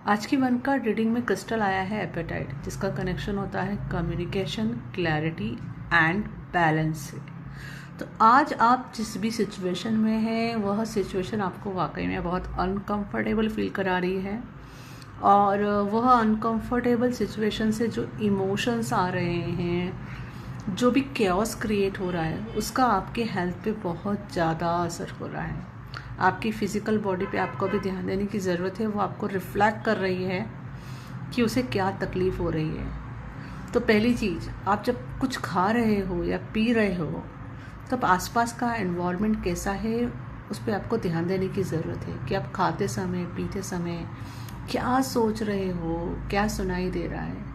आज की one card reading में क्रिस्टल आया है एपेटाइट, जिसका कनेक्शन होता है कम्युनिकेशन, क्लैरिटी एंड बैलेंस से। तो आज आप जिस भी सिचुएशन में हैं वह सिचुएशन आपको वाकई में बहुत अनकंफर्टेबल फील करा रही है, और वह अनकंफर्टेबल सिचुएशन से जो इमोशंस आ रहे हैं, जो भी कैओस क्रिएट हो रहा है, उसका आपके हेल्थ पे बहुत ज़्यादा असर हो रहा है। आपकी फ़िज़िकल बॉडी पे आपको भी ध्यान देने की ज़रूरत है। वो आपको रिफ्लेक्ट कर रही है कि उसे क्या तकलीफ़ हो रही है। तो पहली चीज़, आप जब कुछ खा रहे हो या पी रहे हो तब आसपास का एनवायरनमेंट कैसा है, उस पर आपको ध्यान देने की ज़रूरत है कि आप खाते समय, पीते समय क्या सोच रहे हो, क्या सुनाई दे रहा है।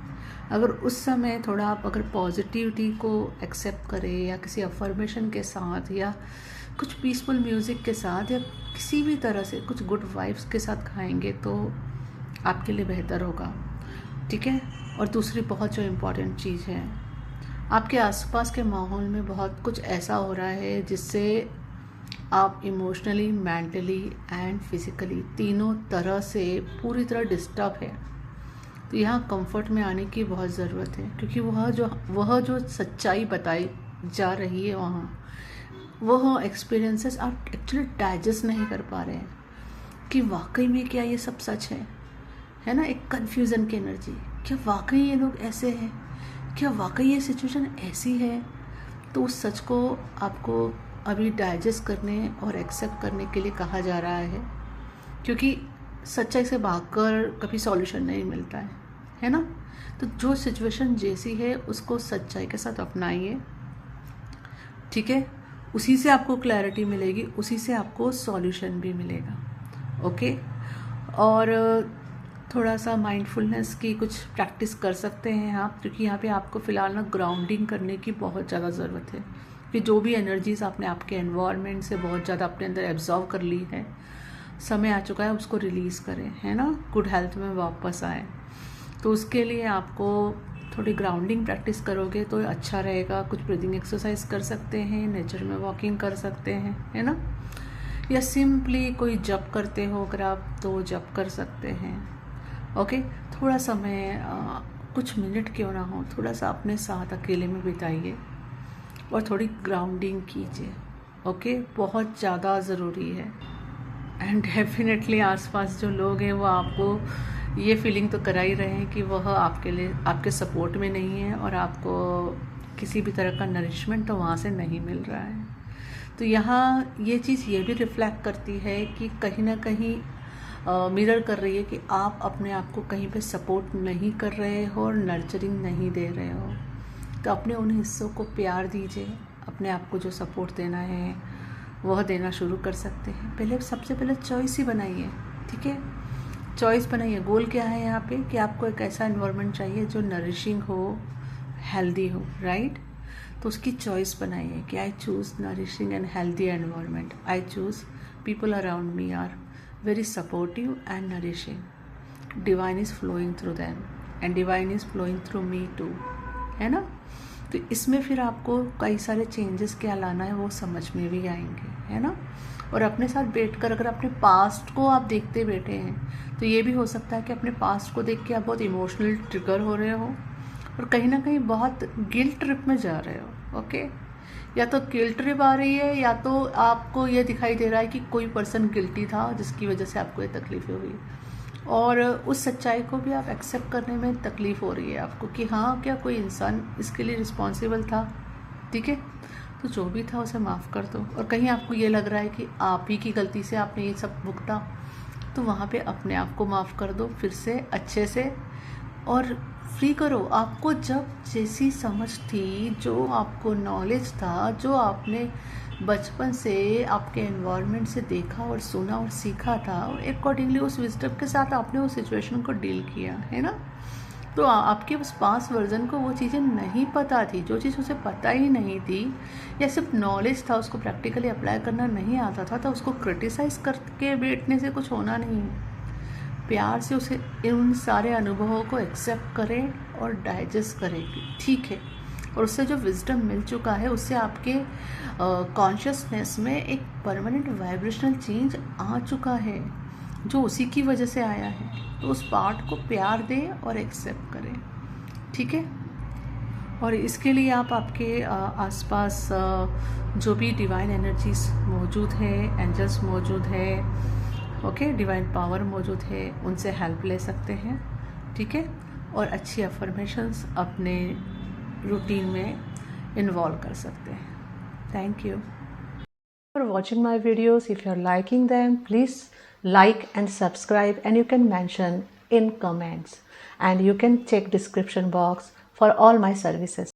अगर उस समय थोड़ा आप अगर पॉजिटिविटी को एक्सेप्ट करें, या किसी अफर्मेशन के साथ, या कुछ पीसफुल म्यूज़िक के साथ, या किसी भी तरह से कुछ गुड वाइब्स के साथ खाएंगे तो आपके लिए बेहतर होगा, ठीक है। और दूसरी बहुत जो इम्पोर्टेंट चीज़ है, आपके आसपास के माहौल में बहुत कुछ ऐसा हो रहा है जिससे आप इमोशनली, मेंटली एंड फिज़िकली तीनों तरह से पूरी तरह डिस्टर्ब है। तो यहाँ कंफर्ट में आने की बहुत ज़रूरत है, क्योंकि वह जो सच्चाई बताई जा रही है, वह एक्सपीरियंसेस आप एक्चुअली डाइजेस्ट नहीं कर पा रहे हैं कि वाकई में क्या ये सब सच है ना। एक कन्फ्यूज़न की एनर्जी, क्या वाकई ये लोग ऐसे हैं, क्या वाकई ये सिचुएशन ऐसी है। तो उस सच को आपको अभी डाइजेस्ट करने और एक्सेप्ट करने के लिए कहा जा रहा है, क्योंकि सच्चाई से भागकर कभी सॉल्यूशन नहीं मिलता है ना। तो जो सिचुएशन जैसी है उसको सच्चाई के साथ अपनाइए, ठीक है। उसी से आपको क्लैरिटी मिलेगी, उसी से आपको सॉल्यूशन भी मिलेगा, ओके। और थोड़ा सा माइंडफुलनेस की कुछ प्रैक्टिस कर सकते हैं आप, क्योंकि यहाँ पे आपको फ़िलहाल ना ग्राउंडिंग करने की बहुत ज़्यादा ज़रूरत है कि जो भी एनर्जीज़ आपने आपके एनवायरनमेंट से बहुत ज़्यादा अपने अंदर एब्जॉर्व कर ली है, समय आ चुका है उसको रिलीज़ करें, है ना, गुड हेल्थ में वापस आए। तो उसके लिए आपको थोड़ी ग्राउंडिंग प्रैक्टिस करोगे तो अच्छा रहेगा। कुछ ब्रीदिंग एक्सरसाइज कर सकते हैं, नेचर में वॉकिंग कर सकते हैं, है ना, या सिंपली कोई जप करते हो अगर आप तो जप कर सकते हैं, ओके। थोड़ा समय कुछ मिनट क्यों ना हो, थोड़ा सा अपने साथ अकेले में बिताइए और थोड़ी ग्राउंडिंग कीजिए, ओके। बहुत ज़्यादा ज़रूरी है। एंड डेफिनेटली आसपास जो लोग हैं वो आपको ये फीलिंग तो करा ही रहे हैं कि वह आपके लिए, आपके सपोर्ट में नहीं है, और आपको किसी भी तरह का नरिशमेंट तो वहाँ से नहीं मिल रहा है। तो यहाँ ये चीज़ ये भी रिफ्लेक्ट करती है कि कहीं ना कहीं मिरर कर रही है कि आप अपने आप को कहीं पे सपोर्ट नहीं कर रहे हो और नर्चरिंग नहीं दे रहे हो। तो अपने उन हिस्सों को प्यार दीजिए, अपने आप को जो सपोर्ट देना है वह देना शुरू कर सकते हैं। सबसे पहले चॉइस ही बनाइए, ठीक है। चॉइस बनाइए। गोल क्या है यहाँ पे कि आपको एक ऐसा एनवायरनमेंट चाहिए जो नरिशिंग हो, हेल्दी हो, राइट। तो उसकी चॉइस बनाइए कि I choose nourishing and healthy environment. I choose people around me are very supportive and nourishing. Divine is flowing through them and divine is flowing through me too, है ना। तो इसमें फिर आपको कई सारे चेंजेस क्या लाना है वो समझ में भी आएंगे, है ना। और अपने साथ बैठकर अगर अपने पास्ट को आप देखते बैठे हैं तो ये भी हो सकता है कि अपने पास्ट को देख के आप बहुत इमोशनल ट्रिगर हो रहे हो और कहीं ना कहीं बहुत गिल्ट ट्रिप में जा रहे हो, ओके। या तो गिल्ट ट्रिप आ रही है, या तो आपको ये दिखाई दे रहा है कि कोई पर्सन गिल्टी था जिसकी वजह से आपको ये तकलीफ़ें हुई, और उस सच्चाई को भी आप एक्सेप्ट करने में तकलीफ़ हो रही है आपको कि हाँ, क्या कोई इंसान इसके लिए रिस्पॉन्सिबल था, ठीक है। तो जो भी था उसे माफ़ कर दो। और कहीं आपको ये लग रहा है कि आप ही की गलती से आपने ये सब भुगता, तो वहाँ पे अपने आप को माफ़ कर दो फिर से अच्छे से, और फ्री करो। आपको जब जैसी समझ थी, जो आपको नॉलेज था, जो आपने बचपन से आपके एनवायरनमेंट से देखा और सुना और सीखा था, और अकॉर्डिंगली उस विजडम के साथ आपने उस सिचुएशन को डील किया, है ना। तो आपके उस पास वर्जन को वो चीज़ें नहीं पता थी, जो चीज़ उसे पता ही नहीं थी, या सिर्फ नॉलेज था, उसको प्रैक्टिकली अप्लाई करना नहीं आता था, तो उसको क्रिटिसाइज़ करके बैठने से कुछ होना नहीं है। प्यार से उसे उन सारे अनुभवों को एक्सेप्ट करें और डाइजेस्ट करें, ठीक है। और उससे जो विजडम मिल चुका है, उससे आपके कॉन्शियसनेस में एक परमानेंट वाइब्रेशनल चेंज आ चुका है, जो उसी की वजह से आया है, तो उस पार्ट को प्यार दें और एक्सेप्ट करें, ठीक है। और इसके लिए आप आपके आसपास जो भी डिवाइन एनर्जीज मौजूद है, एंजल्स मौजूद है, ओके, डिवाइन पावर मौजूद है, उनसे हेल्प ले सकते हैं, ठीक है। और अच्छी अफर्मेशंस अपने रूटीन में इन्वॉल्व कर सकते हैं। Thank you for watching my videos. If you're liking them, please like and subscribe, and you can mention in comments, and you can check description box for all my services.